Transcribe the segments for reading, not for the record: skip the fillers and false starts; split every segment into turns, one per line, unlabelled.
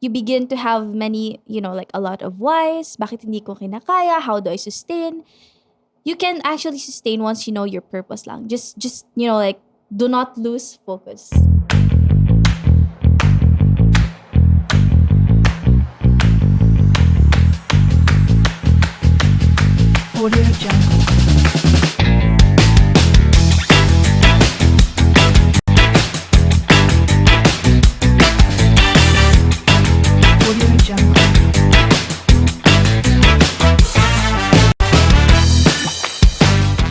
you begin to have many, like a lot of whys. Bakit hindi ko kinakaya? How do I sustain? You can actually sustain once you know your purpose lang. Just like, do not lose focus.
Audio Jungle. Audio Jungle.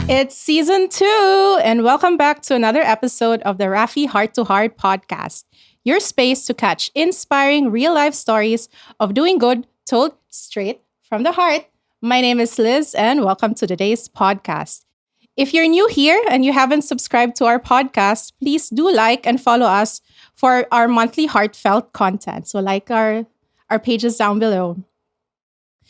It's season 2, and welcome back to another episode of the RAFI Heart to Heart podcast, your space to catch inspiring real life stories of doing good told straight from the heart. My name is Liz, and welcome to today's podcast. If you're new here and you haven't subscribed to our podcast, please do like and follow us for our monthly heartfelt content. So like our pages down below.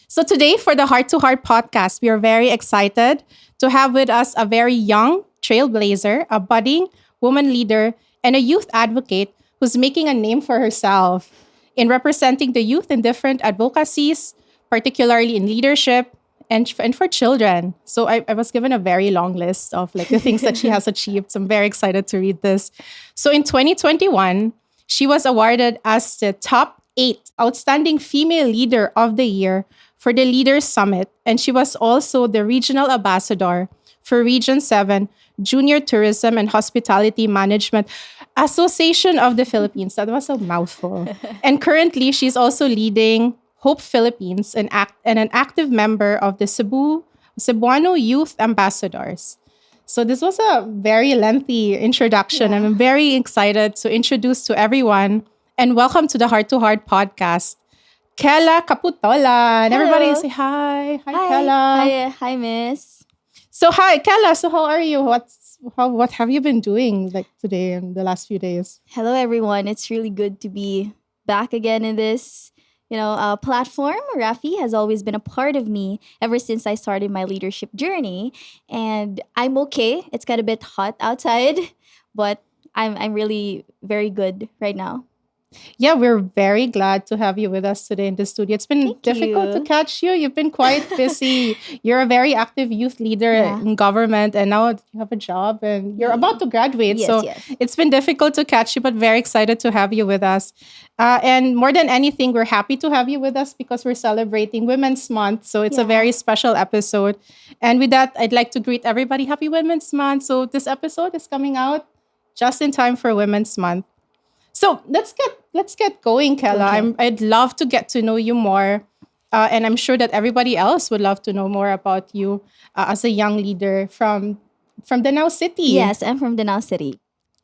So today for the Heart to Heart podcast, we are very excited to have with us a very young trailblazer, a budding woman leader, and a youth advocate who's making a name for herself in representing the youth in different advocacies, particularly in leadership and for children. So I was given a very long list of like the things that she has achieved. So I'm very excited to read this. So in 2021, she was awarded as the top 8 outstanding female leader of the year for the Leaders Summit. And she was also the regional ambassador for Region 7 Junior Tourism and Hospitality Management Association of the Philippines. That was a mouthful. And currently, she's also leading Hope Philippines and an active member of the Cebuano Youth Ambassadors. So this was a very lengthy introduction.
Yeah.
I'm very excited to introduce to everyone and welcome to the Heart to Heart podcast, Khella Caputolan.
Hello.
Everybody say hi. Hi, Khella.
Hi, Miss.
So hi, Khella. So how are you? What have you been doing like today and the last few days?
Hello, everyone. It's really good to be back again in this, platform. RAFI has always been a part of me ever since I started my leadership journey, and I'm okay. It's got a bit hot outside, but I'm really very good right now.
Yeah, we're very glad to have you with us today in the studio. It's been
Thank
difficult
you.
to catch you. You've been quite busy. You're a very active youth leader
Yeah.
in government, and now you have a job and you're about to graduate.
Yes,
so
yes.
it's been difficult to catch you, but very excited to have you with us. And more than anything, we're happy to have you with us because we're celebrating Women's Month. So it's a
Yeah.
very special episode. And with that, I'd like to greet everybody. Happy Women's Month. So this episode is coming out just in time for Women's Month. So let's get going, Khella.
Okay.
I'd love to get to know you more, and I'm sure that everybody else would love to know more about you as a young leader from Danao City.
Yes, I'm from Danao City.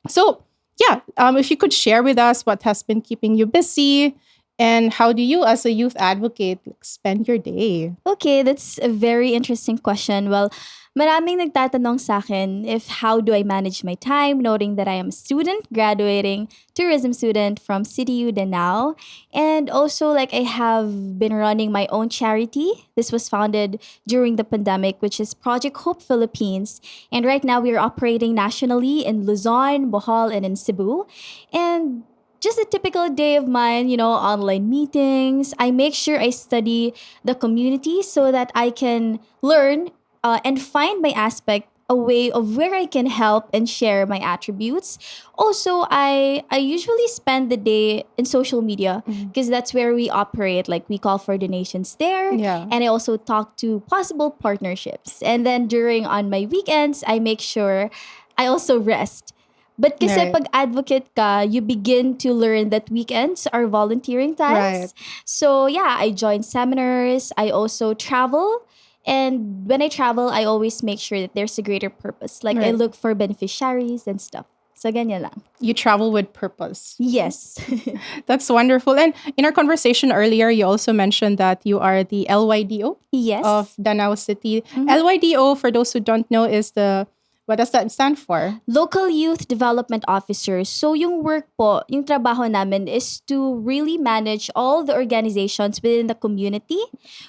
So yeah, if you could share with us what has been keeping you busy, and how do you, as a youth advocate, like, spend your day?
Okay, that's a very interesting question. Well, maraming nagtatanong sa akin if how do I manage my time, noting that I am a student, graduating tourism student from CityU Danao. And also, like, I have been running my own charity. This was founded during the pandemic, which is Project Hope Philippines. And right now, we are operating nationally in Luzon, Bohol, and in Cebu. And just a typical day of mine, online meetings. I make sure I study the community so that I can learn and find my aspect, a way of where I can help and share my attributes. Also, I usually spend the day in social media because that's where we operate. Like, we call for donations there.
Yeah.
And I also talk to possible partnerships. And then on my weekends, I make sure I also rest. But kasi
Right.
pag advocate ka, you begin to learn that weekends are volunteering times.
Right.
So yeah, I join seminars. I also travel. And when I travel, I always make sure that there's a greater purpose. Like, I
Right.
look for beneficiaries and stuff. So ganyan lang.
You travel with purpose.
Yes.
That's wonderful. And in our conversation earlier, you also mentioned that you are the LYDO
Yes.
of Danao City. LYDO, for those who don't know, is what does that stand for?
Local Youth Development Officers. So yung work po, yung trabaho namin is to really manage all the organizations within the community.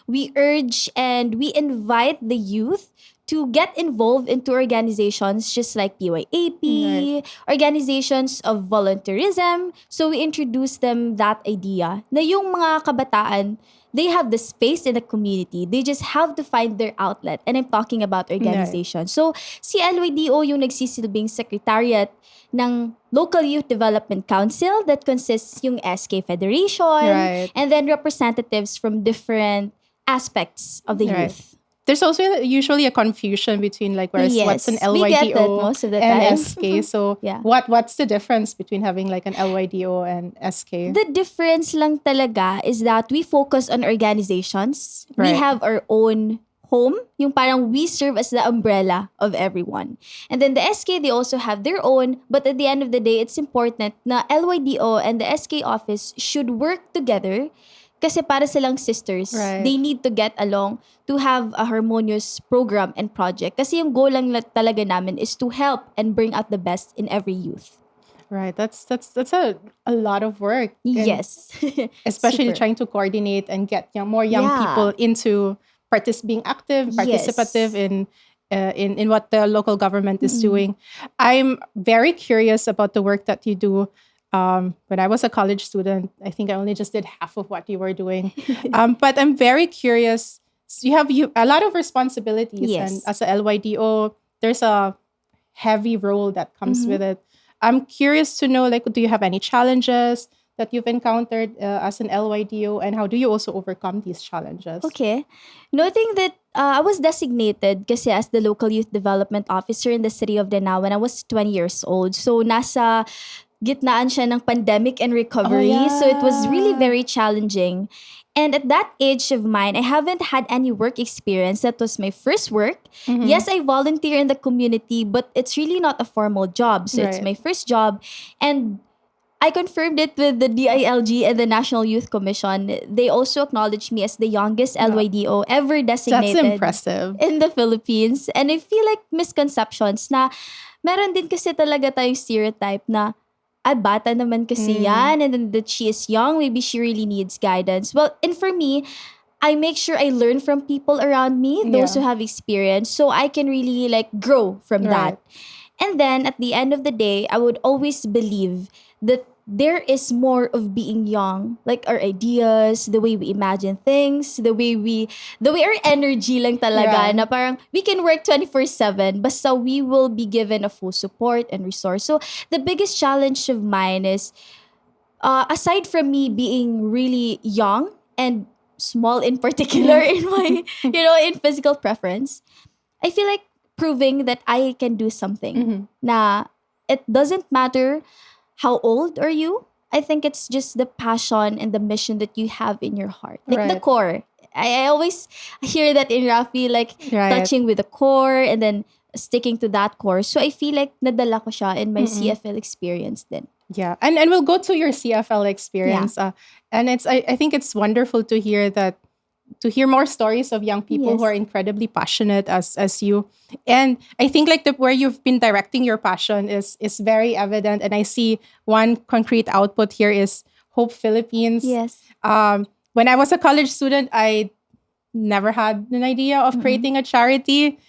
We urge and we invite the youth to get involved into organizations just like PYAP, organizations of volunteerism. So we introduced them that idea na yung mga kabataan, they have the space in the community. They just have to find their outlet. And I'm talking about organizations. So si LYDO yung nagsisilbing secretariat ng Local Youth Development Council that consists yung SK Federation and then representatives from different aspects of the youth.
There's also usually a confusion between like what's an
we get that
LYDO
most of the
and
time.
SK. So what's the difference between having like an LYDO and SK?
The difference lang talaga is that we focus on organizations. We have our own home. Yung parang we serve as the umbrella of everyone. And then the SK, they also have their own. But at the end of the day, it's important na LYDO and the SK office should work together. Kasi para silang sisters, they need to get along to have a harmonious program and project. Kasi yung goal lang talaga namin is to help and bring out the best in every youth.
Right. That's a lot of work.
Yes.
Especially trying to coordinate and get more young people into being active, participative in what the local government is doing. I'm very curious about the work that you do. When I was a college student, I think I only just did half of what you were doing. But I'm very curious. So you have a lot of responsibilities. And as a LYDO, there's a heavy role that comes with it. I'm curious to know, like, do you have any challenges that you've encountered as an LYDO? And how do you also overcome these challenges?
Okay. Noting that I was designated kasi as the local youth development officer in the city of Danao when I was 20 years old. So nasa gitnaan siya ng pandemic and recovery. So it was really very challenging. And at that age of mine, I haven't had any work experience. That was my first work. Yes, I volunteer in the community, but it's really not a formal job. So it's my first job. And I confirmed it with the DILG and the National Youth Commission. They also acknowledged me as the youngest LYDO ever designated.
That's impressive.
In the Philippines. And I feel like misconceptions na meron din kasi talaga tayong stereotype na bata naman kasi yan, and then that she is young, maybe she really needs guidance. Well, and for me, I make sure I learn from people around me, those who have experience, so I can really like grow from that. And then at the end of the day, I would always believe that there is more of being young, like our ideas, the way we imagine things, the way our energy lang talaga, na parang we can work 24/7, basta we will be given a full support and resource. So the biggest challenge of mine is, aside from me being really young and small in particular in my, in physical preference, I feel like proving that I can do something. Na it doesn't matter how old are you? I think it's just the passion and the mission that you have in your heart. Like the core. I always hear that in RAFI, like touching with the core and then sticking to that core. So I feel like nadala ko siya in my CFL experience then.
Yeah. And we'll go to your CFL experience. And I think it's wonderful to hear more stories of young people who are incredibly passionate as you. And I think like where you've been directing your passion is very evident. And I see one concrete output here is Hope Philippines.
Yes.
When I was a college student, I never had an idea of creating a charity.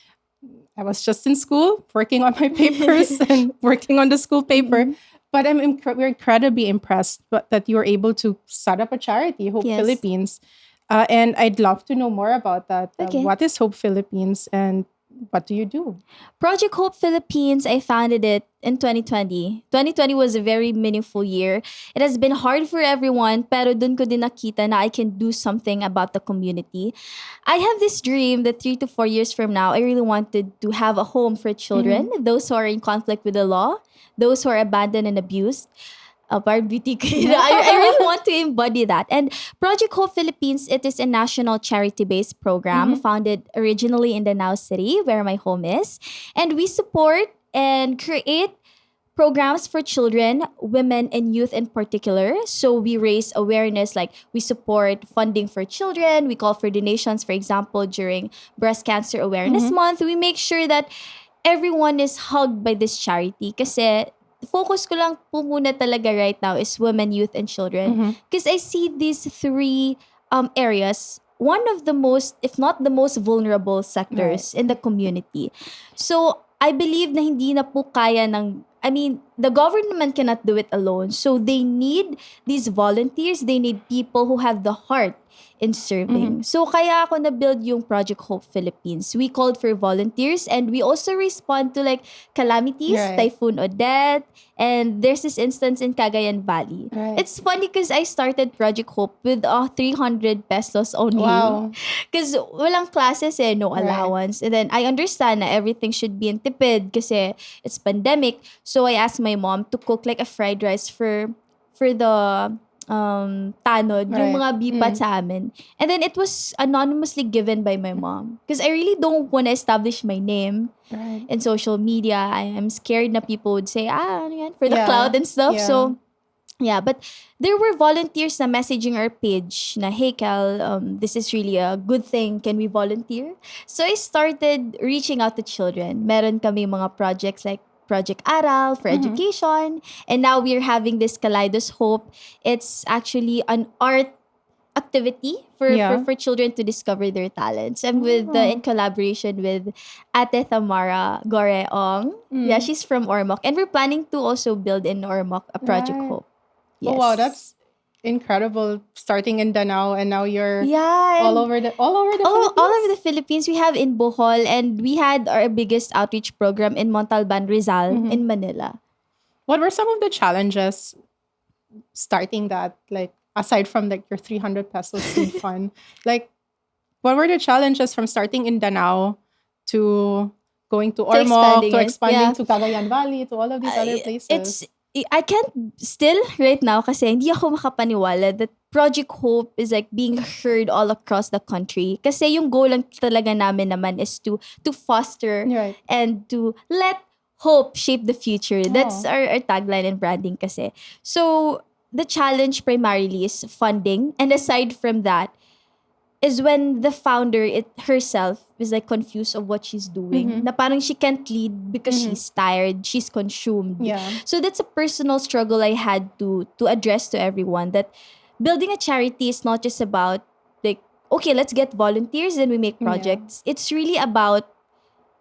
I was just in school working on my papers and working on the school paper. But we're incredibly impressed that you were able to start up a charity, Hope Philippines. And I'd love to know more about that. What is Hope Philippines and what do you do?
Project Hope Philippines, I founded it in 2020. 2020 was a very meaningful year. It has been hard for everyone, pero dun ko din nakita na I can do something about the community. I have this dream that 3 to 4 years from now, I really wanted to have a home for children, those who are in conflict with the law, those who are abandoned and abused. I really want to embody that. And Project Hope Philippines, it is a national charity-based program founded originally in Danao City, where my home is. And we support and create programs for children, women, and youth in particular. So we raise awareness, like we support funding for children. We call for donations, for example, during Breast Cancer Awareness Month. We make sure that everyone is hugged by this charity. Kasi focus ko lang po muna talaga right now is women, youth, and children. Because I see these three areas one of the most, if not the most vulnerable
Right.
sectors in the community. So, I believe na hindi na po kaya ng, I mean, the government cannot do it alone. So, they need these volunteers. They need people who have the heart in serving. So, kaya ako na-build yung Project Hope Philippines. We called for volunteers and we also respond to like calamities,
Right.
Typhoon Odette, and there's this instance in Cagayan Valley.
Right.
It's funny because I started Project Hope with 300 pesos only.
Wow.
Because walang classes no
Right.
allowance. And then I understand na everything should be in tipid kasi it's pandemic. So I asked my mom to cook like a fried rice for the tanod, yung
Right.
mga bipat sa amin. And then it was anonymously given by my mom. Because I really don't want to establish my name
Right.
in social media. I am scared na people would say, ano yan, for the
Yeah.
cloud and stuff.
Yeah.
So, yeah, but there were volunteers na messaging our page na, hey, Cal, this is really a good thing. Can we volunteer? So I started reaching out to children. Meron kami mga projects like Project Aral for education. And now we're having this Kaleidoscope. It's actually an art activity for children to discover their talents. And in collaboration with Ate Tamara Goreong. Yeah, she's from Ormoc. And we're planning to also build in Ormoc a Project
Right.
Hope. Yes.
Oh wow, that's incredible. Starting in Danao and now you're
yeah,
all
and
over the Philippines.
all over the Philippines. We have in Bohol, and we had our biggest outreach program in Montalban, Rizal, in Manila.
What were some of the challenges starting that, like aside from like your 300 pesos seed fund? Like what were the challenges from starting in Danao to going to Ormoc,
expanding
to
it,
expanding
yeah.
to Cagayan Valley, to all of these other places?
I can't still right now kasi hindi ako makapaniwala that Project Hope is like being heard all across the country. Kasi yung goal lang talaga namin naman is to foster
Right.
and to let hope shape the future. That's our tagline and branding kasi. So the challenge primarily is funding, and aside from that is when the founder herself is like confused of what she's doing. Na parang she can't lead because she's tired, she's consumed.
Yeah.
So that's a personal struggle I had to address to everyone, that building a charity is not just about like, okay, let's get volunteers and we make projects. It's really about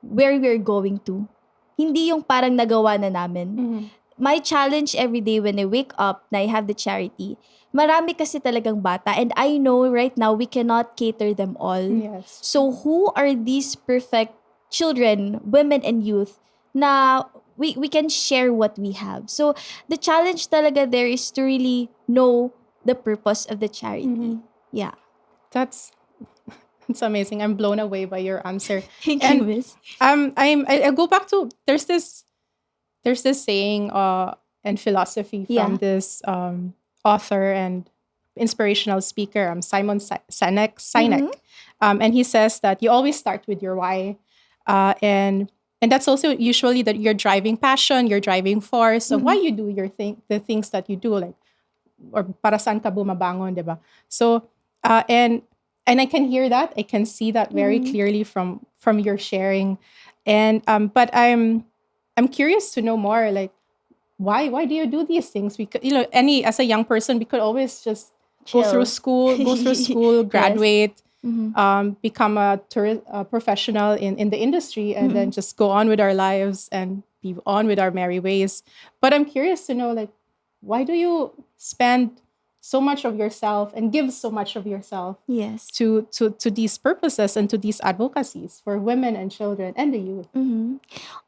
where we're going to. Hindi yung parang nagawa na namin. My challenge every day when I wake up na I have the charity, marami kasi talagang bata, and I know right now we cannot cater them all.
Yes.
So who are these perfect children, women and youth na we can share what we have? So the challenge talaga there is to really know the purpose of the charity. Yeah.
That's it's amazing. I'm blown away by your answer.
Thank
And,
you, Miss.
I go back to there's this saying and philosophy from this author and inspirational speaker, Simon Sinek. And he says that you always start with your why, and that's also usually that your driving passion, your driving force of why you do the things that you do, like or para saan ka bumabangon, diba? So and I can hear that, I can see that very clearly from your sharing, and but I'm curious to know more, like why do you do these things? We could, as a young person, we could always just go
Chill.
through school, graduate, become a professional in the industry, and then just go on with our lives and be on with our merry ways. But I'm curious to know, like, why do you spend so much of yourself and give so much of yourself
Yes.
to these purposes and to these advocacies for women and children and the youth?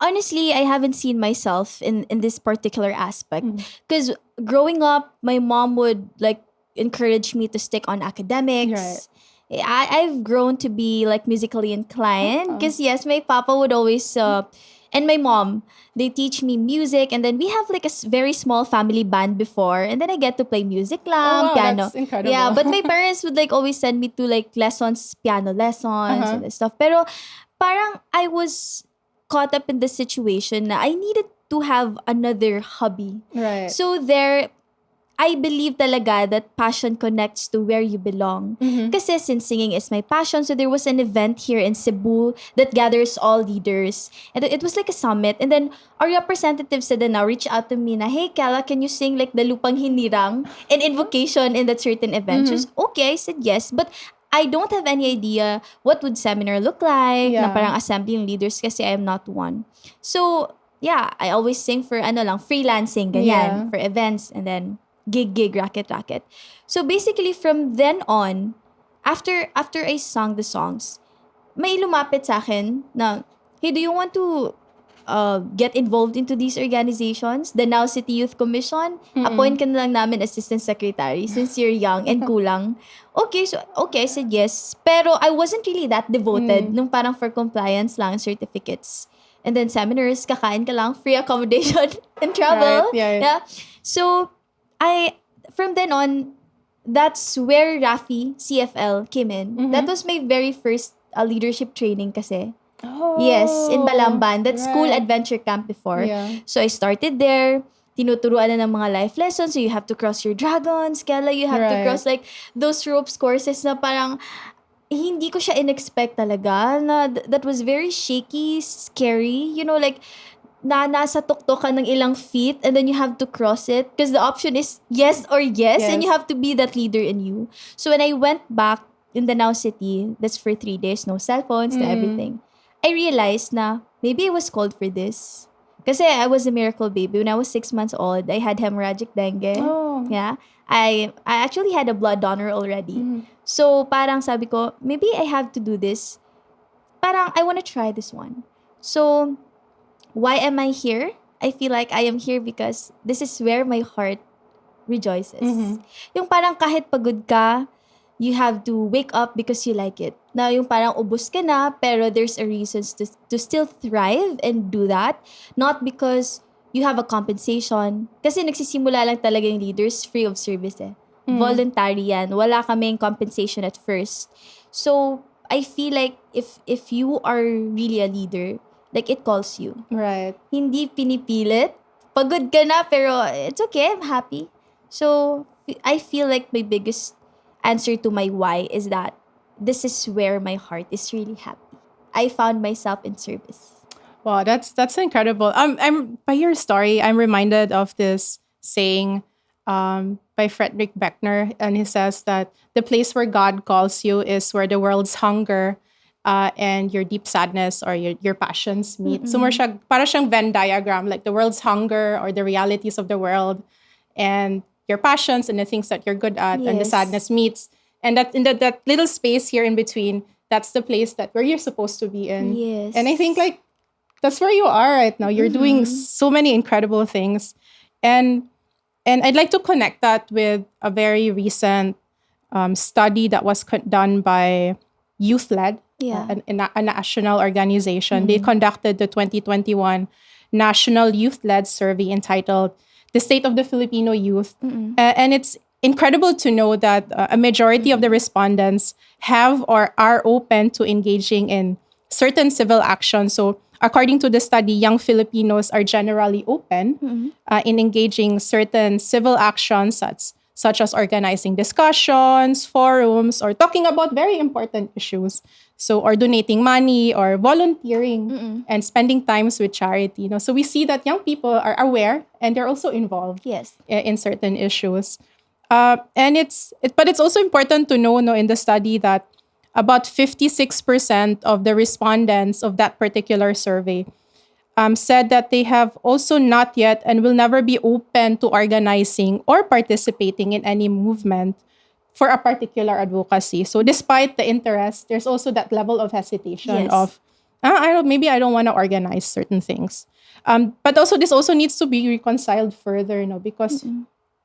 Honestly, I haven't seen myself in this particular aspect. Because growing up, my mom would like encourage me to stick on academics. I've grown to be like musically inclined. Because yes, my papa would always and my mom, they teach me music, and then we have like a very small family band before, and then I get to play music lang,
wow,
piano.
that's incredible.
Yeah, but my parents would like always send me to like lessons, piano lessons and stuff. Pero parang I was caught up in the situation na I needed to have another hobby.
Right.
So there, I believe talaga that passion connects to where you belong. Kasi since singing is my passion, so there was an event here in Cebu that gathers all leaders. And it was like a summit. And then our representative said now reached out to me na, hey, Khella, can you sing like the Lupang Hinirang and Invocation in that certain event? She was, okay, I said yes. But I don't have any idea what would seminar look like, na
Yeah.
parang assembling leaders kasi I am not one. So, yeah, I always sing for freelancing, ganyan,
Yeah.
for events, and then gig, racket. So basically from then on, after I sung the songs, may lumapit sa akin na, hey, do you want to get involved into these organizations? The Now City Youth Commission, appoint ka na lang namin assistant secretary since you're young and kulang. Okay, I said yes. Pero I wasn't really that devoted nung parang for compliance lang, certificates. And then seminars, kakain ka lang, free accommodation and
Right,
travel.
yeah.
Yeah. So, from then on, that's where RAFI, CFL came in. That was my very first leadership training kasi.
Oh.
Yes, in Balamban. That's school
right.
adventure camp before.
Yeah.
So I started there. Tinuturuan na ng mga life lessons. So you have to cross your dragons. Kaya you have to
Right.
cross like those ropes courses na parang hindi ko siya in-expect talaga. Na that was very shaky, scary. You know, like nasa tuktok ka ng ilang feet and then you have to cross it because the option is yes or yes, and
Yes.
you have to be that leader in you. So when I went back in the Now City, that's for 3 days, no cell phones, no everything. I realized na maybe I was called for this. Kasi I was a miracle baby. When I was 6 months old, I had hemorrhagic dengue.
Oh.
Yeah. I actually had a blood donor already. So parang sabi ko, maybe I have to do this. Parang I want to try this one. So why am I here? I feel like I am here because this is where my heart rejoices. Yung parang kahit pagod ka, you have to wake up because you like it. Na yung parang ubos ka na, pero there's a reason to still thrive and do that. Not because you have a compensation. Kasi nagsisimula lang talaga yung leaders free of service eh. Voluntary yan. Wala kaming compensation at first. So, I feel like if you are really a leader, like it calls you.
Right.
Hindi pinipilit. Pagod ka na, pero it's okay, I'm happy. So, I feel like my biggest answer to my why is that this is where my heart is really happy. I found myself in service.
Wow, that's incredible. I'm by your story, I'm reminded of this saying by Frederick Beckner, and he says that the place where God calls you is where the world's hunger and your deep sadness or your passions meet. So more siya, para siyang Venn diagram, like the world's hunger or the realities of the world and your passions and the things that you're good at and the
Yes.
sadness meets. And that in that little space here in between, that's the place that where you're supposed to be in.
Yes.
And I think like that's where you are right now. You're doing so many incredible things. And I'd like to connect that with a very recent study that was done by YouthLed,
Yeah.
a national organization. They conducted the 2021 National Youth-Led Survey entitled The State of the Filipino Youth. And it's incredible to know that a majority of the respondents have or are open to engaging in certain civil action. So according to the study, young Filipinos are generally open in engaging certain civil actions such as organizing discussions, forums, or talking about very important issues. So, or donating money or volunteering and spending times with charity. So we see that young people are aware and they're also involved
Yes.
in certain issues. And but it's also important to know in the study that about 56% of the respondents of that particular survey said that they have also not yet and will never be open to organizing or participating in any movement for a particular advocacy. So despite the interest, there's also that level of hesitation
Yes.
of, maybe I don't want to organize certain things. But also this also needs to be reconciled further, because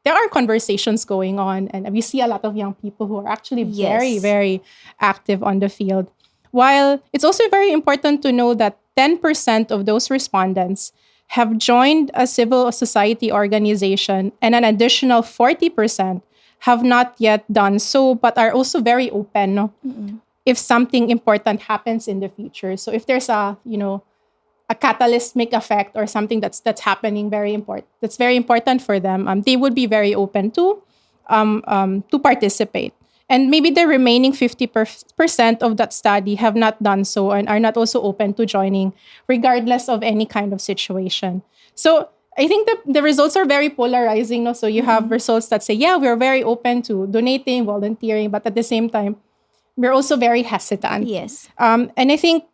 there are conversations going on and we see a lot of young people who are actually very,
Yes.
very active on the field. While it's also very important to know that 10% of those respondents have joined a civil society organization and an additional 40% have not yet done so, but are also very open if something important happens in the future. So if there's a catalysmic effect or something that's happening that's very important for them, they would be very open to participate. And maybe the remaining 50% of that study have not done so and are not also open to joining, regardless of any kind of situation. So I think the results are very polarizing. So you have results that say, yeah, we're very open to donating, volunteering, but at the same time, we're also very hesitant.
Yes.
And I think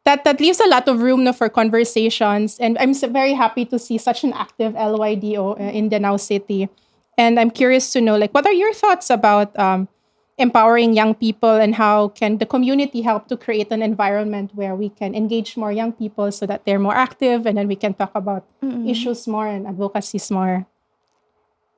that leaves a lot of room, no, for conversations. And I'm very happy to see such an active LYDO in Danao City. And I'm curious to know, like, what are your thoughts about empowering young people, and how can the community help to create an environment where we can engage more young people so that they're more active, and then we can talk about issues more and advocacies more.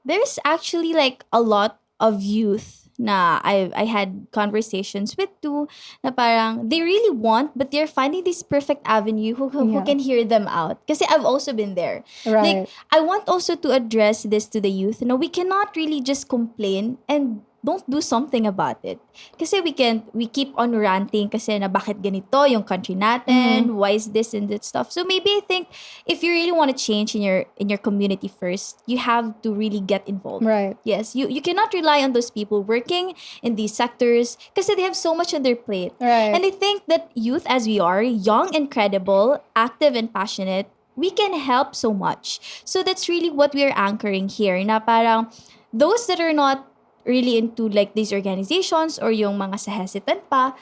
There's actually like a lot of youth na I had conversations with too, na parang they really want, but they're finding this perfect avenue who
Yeah.
can hear them out. Kasi I've also been there. Like,
Right.
I want also to address this to the youth. No, we cannot really just complain and don't do something about it. Kasi we keep on ranting kasi na bakit ganito yung country natin, why is this and that stuff. So maybe I think if you really want to change in your community first, you have to really get involved.
Right.
Yes, you cannot rely on those people working in these sectors kasi they have so much on their plate.
Right.
And I think that youth, as we are, young and credible, active and passionate, we can help so much. So that's really what we're anchoring here. Na parang those that are not really into like these organizations or yung mga sa hesitant pa,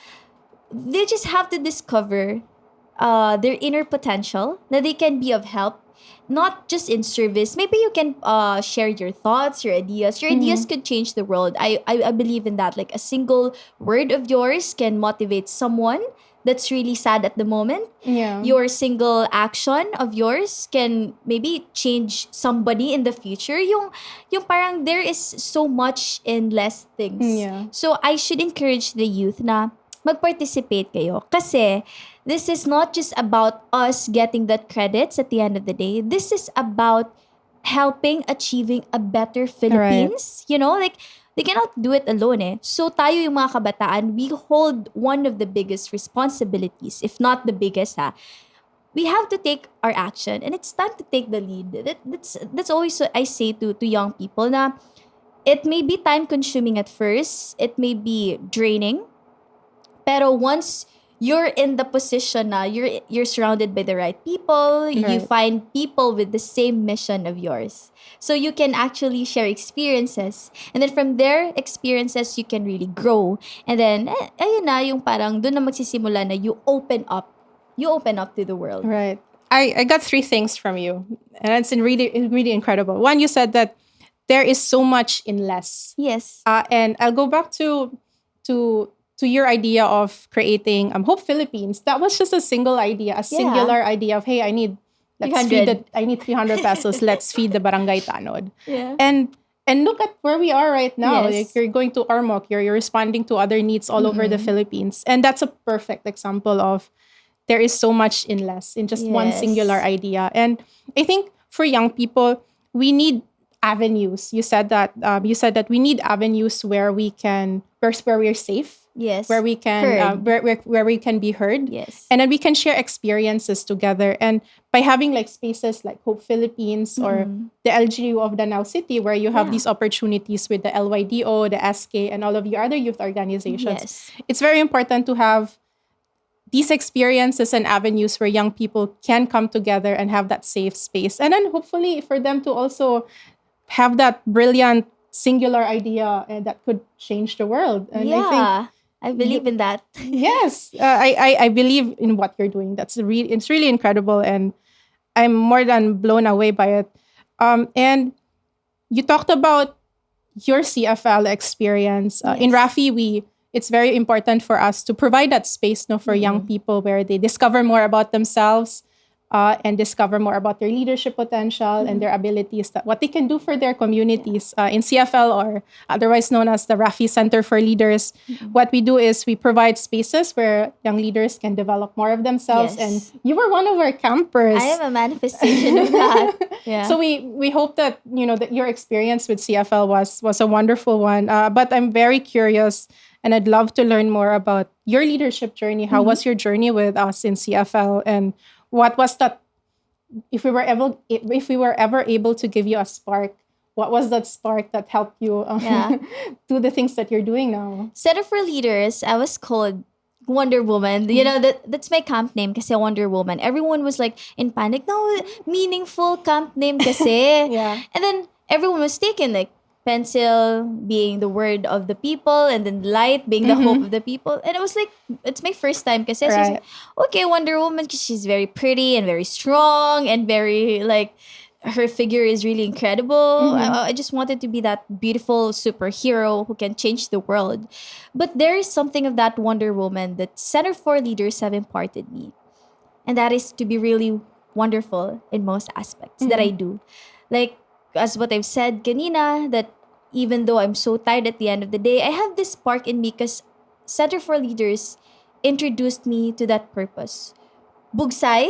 they just have to discover their inner potential, that they can be of help, not just in service. Maybe you can share your thoughts, your ideas. Your ideas could change the world. I believe in that. Like a single word of yours can motivate someone that's really sad at the moment.
Yeah.
Your single action of yours can maybe change somebody in the future. Yung parang there is so much in less things.
Yeah.
So I should encourage the youth na mag-participate kayo. Kasi this is not just about us getting that credits at the end of the day. This is about helping achieving a better Philippines. You know, like they cannot do it alone eh. So tayo yung mga kabataan, we hold one of the biggest responsibilities, if not the biggest ha. We have to take our action, and it's time to take the lead. That's always what I say to young people na it may be time consuming at first, it may be draining, pero once you're in the position na you're surrounded by the right people, you
Right.
find people with the same mission of yours. So you can actually share experiences. And then from their experiences, you can really grow. And then, ayun na, yung parang doon na magsisimula na you open up. You open up to the world.
Right. I got three things from you, and it's really incredible. One, you said that there is so much in less.
Yes.
And I'll go back to your idea of creating Hope Philippines. That was just a single idea, a singular idea of, hey, I need
300.
I need 300 pesos. Let's feed the barangay tanod.
Yeah.
And look at where we are right now.
Yes.
Like you're going to Armok, you're responding to other needs all over the Philippines. And that's a perfect example of there is so much in less, in just one
Yes.
singular idea. And I think for young people, we need avenues. You said that we need avenues where we can, where we're safe,
Yes.
where we can where we can be heard.
Yes.
And then we can share experiences together. And by having like spaces like Hope Philippines or the LGU of Danao City, where you have these opportunities with the LYDO, the SK, and all of your other youth organizations,
Yes.
it's very important to have these experiences and avenues where young people can come together and have that safe space. And then hopefully for them to also have that brilliant singular idea that could change the world. And I think
I believe in that.
yes, I believe in what you're doing. It's really incredible, and I'm more than blown away by it. And you talked about your CFL experience in RAFI. It's very important for us to provide that space, for young people where they discover more about themselves and discover more about their leadership potential and their abilities, that what they can do for their communities. In CFL, or otherwise known as the RAFI Center for Leaders, what we do is we provide spaces where young leaders can develop more of themselves.
Yes.
And you were one of our campers.
I am a manifestation of that. Yeah.
So we hope that that your experience with CFL was a wonderful one. But I'm very curious, and I'd love to learn more about your leadership journey. How was your journey with us in CFL, and what was that? If we were ever able to give you a spark, what was that spark that helped you do the things that you're doing now?
Center for Leaders, I was called Wonder Woman. You know, that's my camp name kasi Wonder Woman. Everyone was like in panic. No, meaningful camp name kasi.
Yeah.
And then everyone was taken like, pencil being the word of the people, and then light being the hope of the people. And it was like, it's my first time kasi. So I was
Right.
like, okay, Wonder Woman, because she's very pretty and very strong and very like, her figure is really incredible. I just wanted to be that beautiful superhero who can change the world. But there is something of that Wonder Woman that Center for Leaders have imparted me. And that is to be really wonderful in most aspects that I do. Like, as what I've said kanina, that even though I'm so tired at the end of the day, I have this spark in me because Center for Leaders introduced me to that purpose. Bugsay.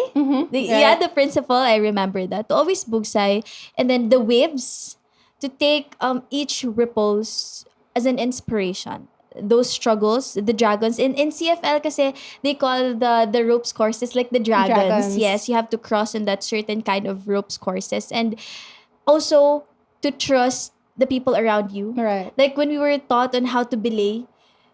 Yeah,
Right.
the principle, I remember that. To always bugsay. And then the waves, to take each ripples as an inspiration. Those struggles, the dragons. In CFL kasi, they call the ropes courses like the dragons.
Dragons.
Yes, you have to cross in that certain kind of ropes courses. And also, to trust the people around you.
Right.
Like when we were taught on how to belay,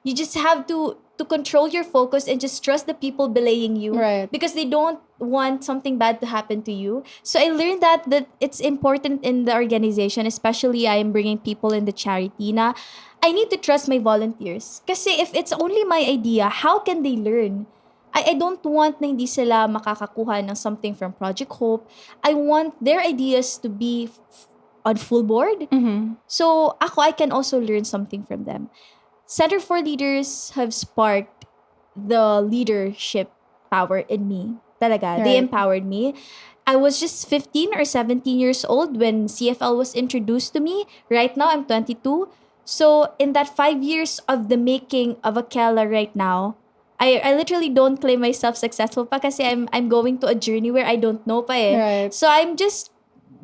you just have to control your focus and just trust the people belaying you,
Right.
because they don't want something bad to happen to you. So I learned that it's important in the organization, especially I am bringing people in the charity na I need to trust my volunteers. Kasi if it's only my idea, how can they learn? I don't want na hindi sila makakakuha ng something from Project Hope. I want their ideas to be on full board. So I can also learn something from them. Center for Leaders have sparked the leadership power in me. Talaga. They
Right.
empowered me. I was just 15 or 17 years old when CFL was introduced to me. Right now, I'm 22. So, in that 5 years of the making of a Khella right now, I literally don't claim myself successful pa kasi I'm going to a journey where I don't know pa eh.
Right.
So, I'm just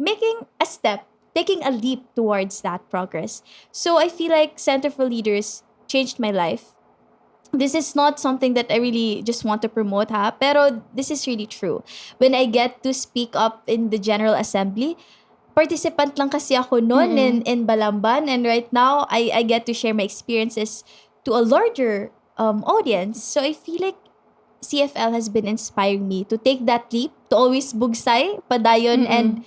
making a step, taking a leap towards that progress. So, I feel like Center for Leaders changed my life. This is not something that I really just want to promote, ha? Pero this is really true. When I get to speak up in the General Assembly, participant lang kasi ako noon in Balamban. And right now, I get to share my experiences to a larger audience. So I feel like CFL has been inspiring me to take that leap, to always bugsay, padayon, and,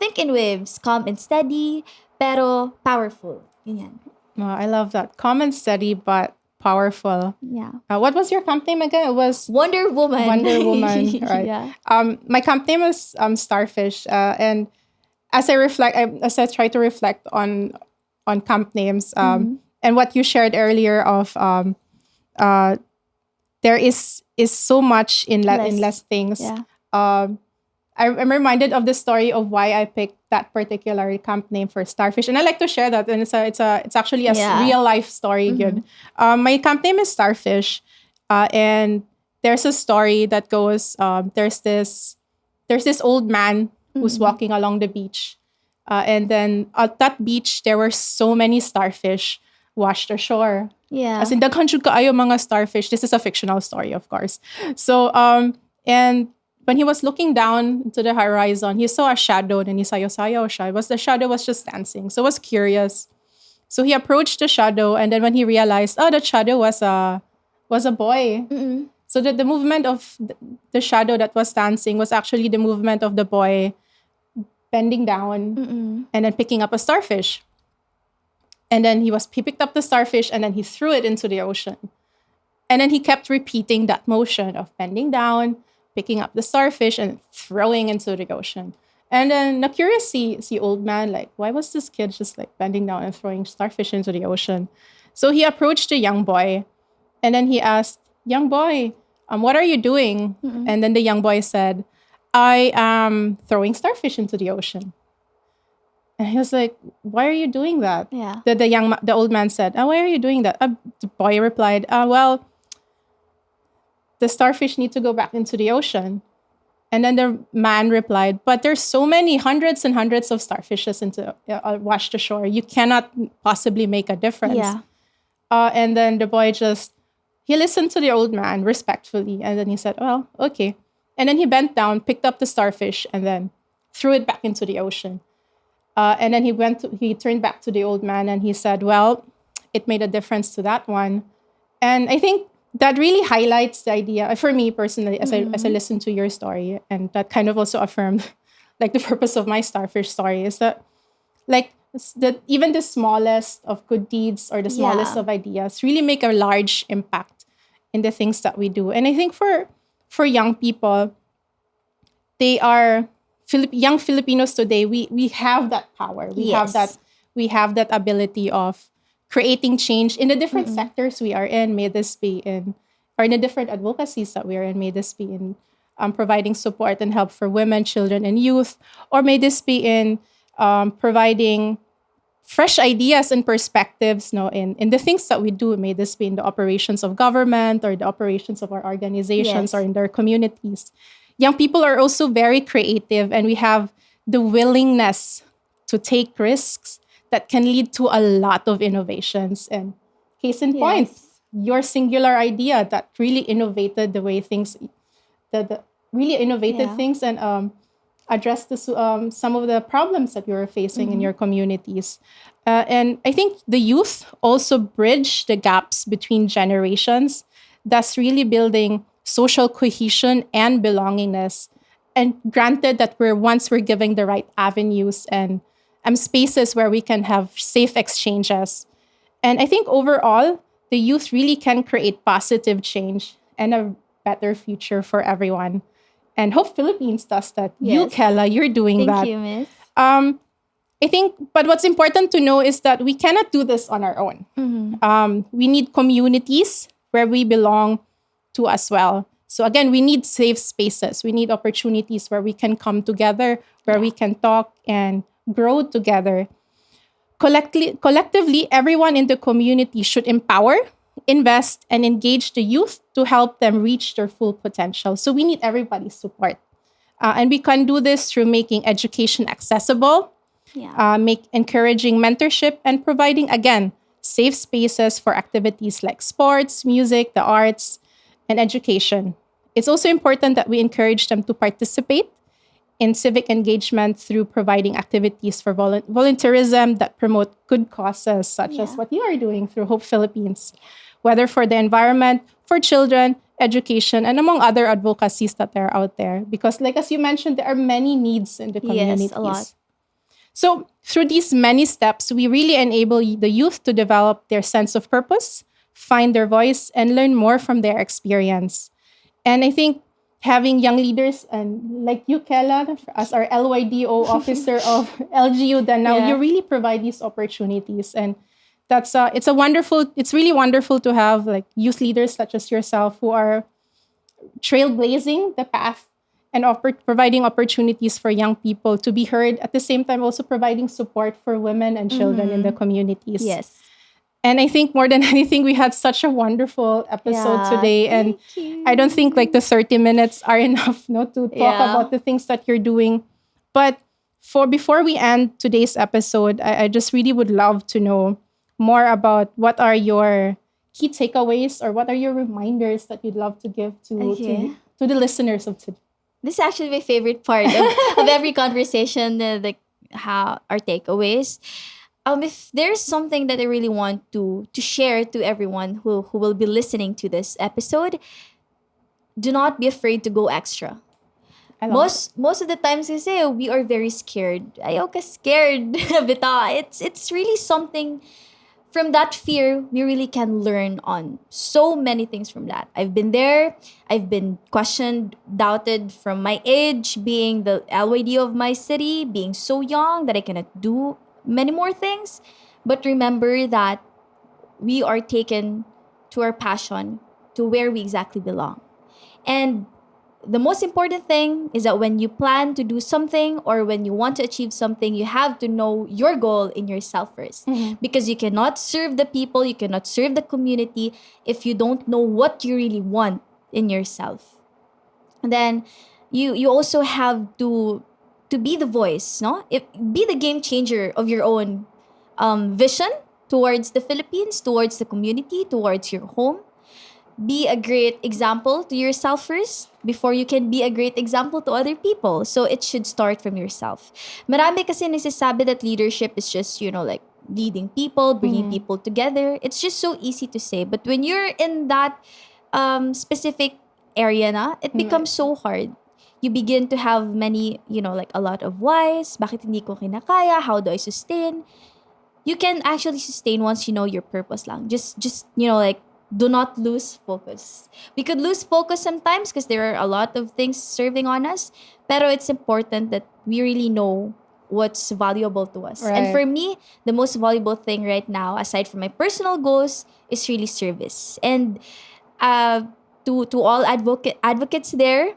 think in waves. Calm and steady, pero powerful. Ganyan.
Wow, I love that. Calm and steady, but powerful.
Yeah.
What was your camp name again? It was
Wonder Woman.
Wonder Woman, right?
Yeah.
My camp name was Starfish, and as I try to reflect on camp names, and what you shared earlier of there is so much in less things.
Yeah.
I'm reminded of the story of why I picked that particular camp name for Starfish, and I like to share that. And it's actually a
Yeah.
real life story. Good. My camp name is Starfish, and there's a story that goes. There's this old man who's walking along the beach, and then at that beach there were so many starfish washed ashore.
Yeah.
As in, daghan jud kaayo mga starfish. This is a fictional story, of course. So, and when he was looking down into the horizon, he saw a shadow, and he sayo-sayo siya. The shadow was just dancing. So, he was curious. So, he approached the shadow, and then when he realized, that shadow was a boy. So, the movement of the shadow that was dancing was actually the movement of the boy bending down and then picking up a starfish. And then he picked up the starfish, and then he threw it into the ocean. And then he kept repeating that motion of bending down, picking up the starfish, and throwing into the ocean. And then, curious, see old man, like, why was this kid just like bending down and throwing starfish into the ocean? So he approached the young boy, and then he asked, young boy, what are you doing? And then the young boy said, I am throwing starfish into the ocean. And he was like, why are you doing that?
Yeah.
The old man said, why are you doing that? The boy replied, well, the starfish need to go back into the ocean. And then the man replied, but there's so many hundreds and hundreds of starfishes washed ashore. You cannot possibly make a difference.
Yeah.
And then the boy he listened to the old man respectfully. And then he said, well, okay. And then he bent down, picked up the starfish, and then threw it back into the ocean. And then he turned back to the old man, and he said, well, it made a difference to that one. And I think that really highlights the idea, for me personally, as I listen to your story, and that kind of also affirmed like the purpose of my starfish story, is that like that even the smallest of good deeds or the smallest
Yeah.
of ideas really make a large impact in the things that we do. And I think for young people, they are young Filipinos today. We have that power.
Yes.
We have that ability of creating change in the different
Mm-mm.
sectors we are in. May this be in, or in the different advocacies that we are in. May this be in providing support and help for women, children, and youth, or may this be in providing fresh ideas and perspectives, no, in the things that we do. May this be in the operations of government or the operations of our organizations or
Yes.
in their communities. Young people are also very creative, and we have the willingness to take risks that can lead to a lot of innovations. And case in point,
Yes.
your singular idea that really innovated the way things, the really innovated
Yeah.
things, and address some of the problems that you're facing in
Mm-hmm.
your communities. And I think the youth also bridge the gaps between generations, thus really building social cohesion and belongingness. And granted that we're giving the right avenues and spaces where we can have safe exchanges. And I think overall, the youth really can create positive change and a better future for everyone. And Hope Philippines does that. You,
Yes.
Kella, you're doing
Thank
that.
you, Miss.
Um, I think, but what's important to know is that we cannot do this on our own.
Mm-hmm.
We need communities where we belong to as well. So again, we need safe spaces. We need opportunities where we can come together, where
Yeah.
we can talk and grow together. Collectively, everyone in the community should empower, invest, and engage the youth to help them reach their full potential. So we need everybody's support. And we can do this through making education accessible,
Yeah.
make encouraging mentorship, and providing, again, safe spaces for activities like sports, music, the arts, and education. It's also important that we encourage them to participate in civic engagement through providing activities for volunteerism that promote good causes, such as
Yeah.
what you are doing through Hope Philippines, whether for the environment, for children, education, and among other advocacies that are out there. Because, like as you mentioned, there are many needs in the
Yes. A lot.
communities. So, through these many steps, we really enable the youth to develop their sense of purpose, find their voice, and learn more from their experience. And I think having young leaders and like you, Kella, as our LYDO officer of LGU, then now you
Yeah.
really provide these opportunities. And it's really wonderful to have like youth leaders such as yourself who are trailblazing the path and providing opportunities for young people to be heard, at the same time also providing support for women and children in the
Mm-hmm.
communities.
Yes.
And I think more than anything, we had such a wonderful episode
Yeah.
today. And
Thank
I don't think like
you.
the 30 minutes are enough, no, to talk
Yeah.
about the things that you're doing. But for before we end today's episode, I just really would love to know more about what are your key takeaways or what are your reminders that you'd love to give
Okay.
to the listeners of today.
This is actually my favorite part of every conversation, the how our takeaways. If there's something that I really want to share to everyone who will be listening to this episode, do not be afraid to go extra.
I love it.
Most of the times kasi we are very scared. Ayaw ka scared. Bita. It's really something. From that fear, we really can learn on so many things from that. I've been there. I've been questioned, doubted from my age, being the LYD of my city, being so young that I cannot do many more things. But remember that we are taken to our passion, to where we exactly belong. And the most important thing is that when you plan to do something or when you want to achieve something, you have to know your goal in yourself 1st. Because you cannot serve the people, you cannot serve the community if you don't know what you really want in yourself. And then you also have to be the voice, no? Be the game changer of your own vision towards the Philippines, towards the community, towards your home. Be a great example to yourself first before you can be a great example to other people. So it should start from yourself. Marami kasi nagsasabi that leadership is just, like leading people, bringing people together. It's just so easy to say. But when you're in that specific area na, it becomes so hard. you begin to have many, like a lot of whys. Bakit hindi ko kinakaya? How do I sustain? You can actually sustain once you know your purpose lang. Just like, do not lose focus. We could lose focus sometimes because there are a lot of things serving on us. Pero it's important that we really know what's valuable to us. And
Right.
for me, the most valuable thing right now, aside from my personal goals, is really service. And uh, to all advocates there,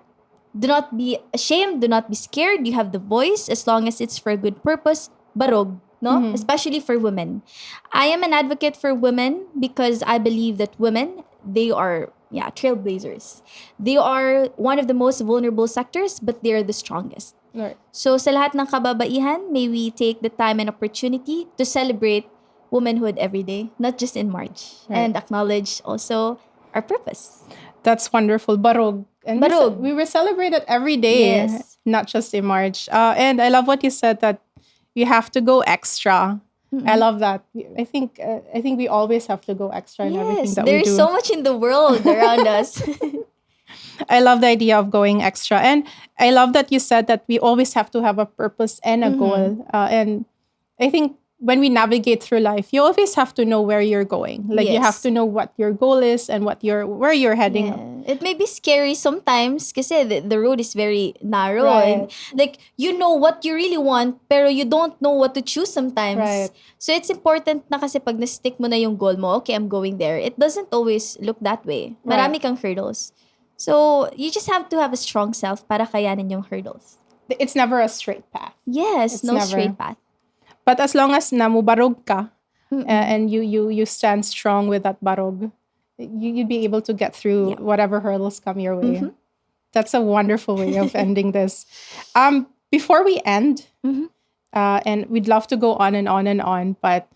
do not be ashamed, do not be scared. You have the voice as long as it's for a good purpose. Barog, no? Especially for women. I am an advocate for women because I believe that women, they are trailblazers. They are one of the most vulnerable sectors, but they are the strongest.
Right.
So sa lahat ng kababaihan, may we take the time and opportunity to celebrate womanhood every day, not just in March.
Right.
And acknowledge also our purpose.
That's wonderful. Barog. And
Barog.
we were celebrated every day,
Yes.
not just in March. And I love what you said that you have to go extra. I love that. I think we always have to go extra in everything
Yes,
that we
there's
do.
so much in the world around us.
I love the idea of going extra. And I love that you said that we always have to have a purpose and a goal. And I think when we navigate through life, you always have to know where you're going. Like you have
Yes.
to know what your goal is and where you're heading.
Yeah. It may be scary sometimes kasi the road is very narrow.
Right.
And like, you know what you really want, pero you don't know what to choose sometimes.
Right.
So it's important na kasi pag na-stick mo na yung goal mo, okay, I'm going there. It doesn't always look that way. Marami kang hurdles. So you just have to have a strong self para kayanin yung hurdles.
It's never a straight path.
Yes,
It's
no
never.
straight path.
But as long as namubarog ka and you stand strong with that barog, you'd be able to get through whatever hurdles come your way. That's a wonderful way of ending this. Before we end, and we'd love to go on and on and on, but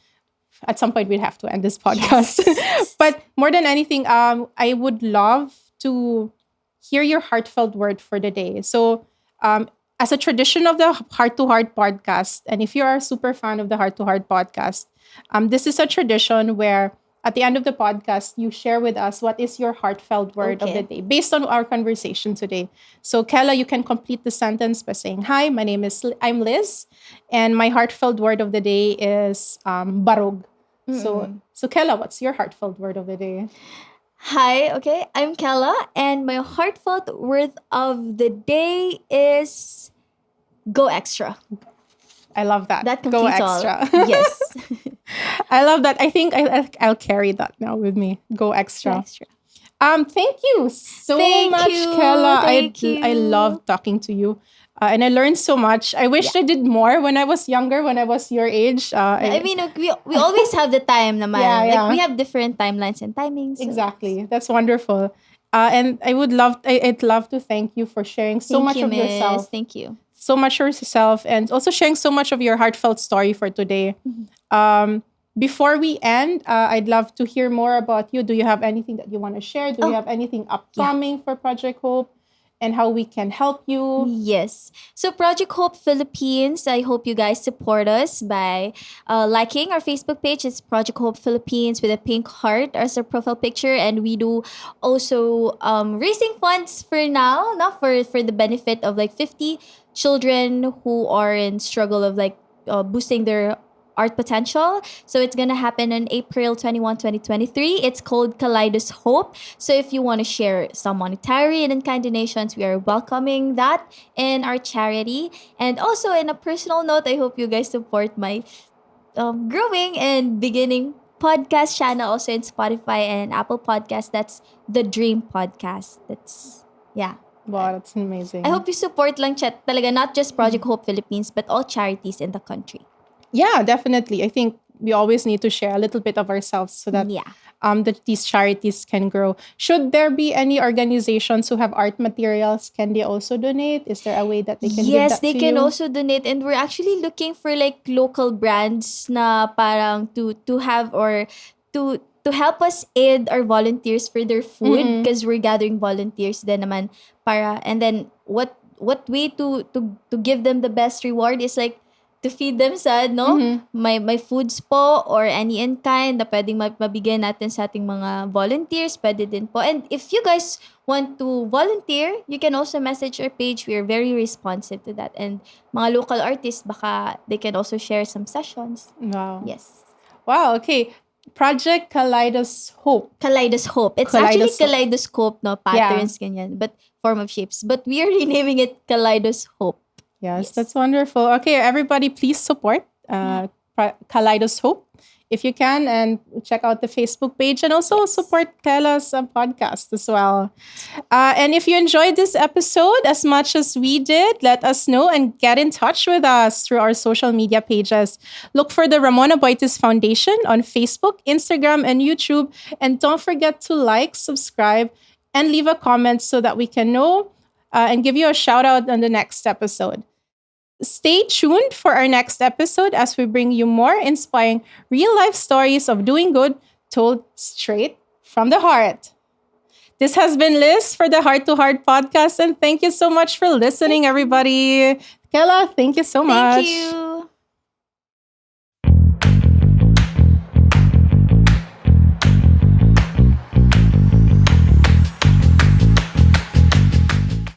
at some point we'd have to end this podcast. But more than anything, I would love to hear your heartfelt word for the day. So, as a tradition of the Heart to Heart podcast, and if you are a super fan of the Heart to Heart podcast, this is a tradition where at the end of the podcast, you share with us what is your heartfelt word of the day based on our conversation today. So, Khella, you can complete the sentence by saying, "Hi, I'm Liz, and my heartfelt word of the day is barog." So Khella, what's your heartfelt word of the day?
Hi, okay, I'm Khella, and my heartfelt word of the day is go extra.
I love that.
That
Go
completes all.
extra.
Yes.
I love that. I think I'll carry that now with me. Go extra.
Extra.
Thank you so
Thank
much,
you.
Khella.
Thank
I
you.
love talking to you. And I learned so much. I wish I did more when I was younger, when I was your age.
I mean, we always have the time naman.
Yeah, yeah.
Like, we have different timelines and timings. So.
Exactly. That's wonderful. And I'd love to thank you for sharing so
Thank
much
you,
of
miss.
yourself.
Thank you.
So much of yourself, and also sharing so much of your heartfelt story for today. Before we end, I'd love to hear more about you. Do you have anything that you want to share? Do you have anything upcoming for Project Hope and how we can help you?
Yes. So Project Hope Philippines, I hope you guys support us by liking our Facebook page. It's Project Hope Philippines with a pink heart as our profile picture. And we do also raising funds for now, not for the benefit of like 50 children who are in struggle of like boosting their art potential. So it's going to happen on April 21, 2023. It's called Kaleidos Hope. So if you want to share some monetary and in-kind donations, we are welcoming that in our charity. And also in a personal note, I hope you guys support my growing and beginning podcast channel also in Spotify and Apple Podcast. That's The Dream Podcast. That's, yeah.
Wow, that's amazing.
I hope you support lang chat talaga, not just Project Hope Philippines, but all charities in the country.
Yeah, definitely. I think we always need to share a little bit of ourselves so that that these charities can grow. Should there be any organizations who have art materials, can they also donate? Is there a way that they can give
Yes,
that
they
to
can
you?
also donate, and we're actually looking for like local brands na parang to have or to help us aid our volunteers for their food because we're gathering volunteers then naman para, and then what way to give them the best reward is like to feed them sa, no? May foods po or any in kind na pwedeng mabigyan natin sa ating mga volunteers, pwede din po. And if you guys want to volunteer, you can also message our page. We are very responsive to that. And mga local artists, baka they can also share some sessions.
Wow.
Yes.
Wow, okay. Project Kaleidoscope.
Kaleidoscope. It's actually kaleidoscope, no? Patterns, ganyan. But form of shapes. But we are renaming it Kaleidoscope.
Yes, that's wonderful. Okay, everybody, please support Kaleidoscope if you can, and check out the Facebook page, and also support Kella's podcast as well. And if you enjoyed this episode as much as we did, let us know and get in touch with us through our social media pages. Look for the Ramona Boitis Foundation on Facebook, Instagram, and YouTube. And don't forget to like, subscribe, and leave a comment so that we can know and give you a shout out on the next episode. Stay tuned for our next episode as we bring you more inspiring real life stories of doing good told straight from the heart. This has been Liz for the Heart to Heart podcast, and thank you so much for listening, everybody. Khella, thank you so much.
Thank you.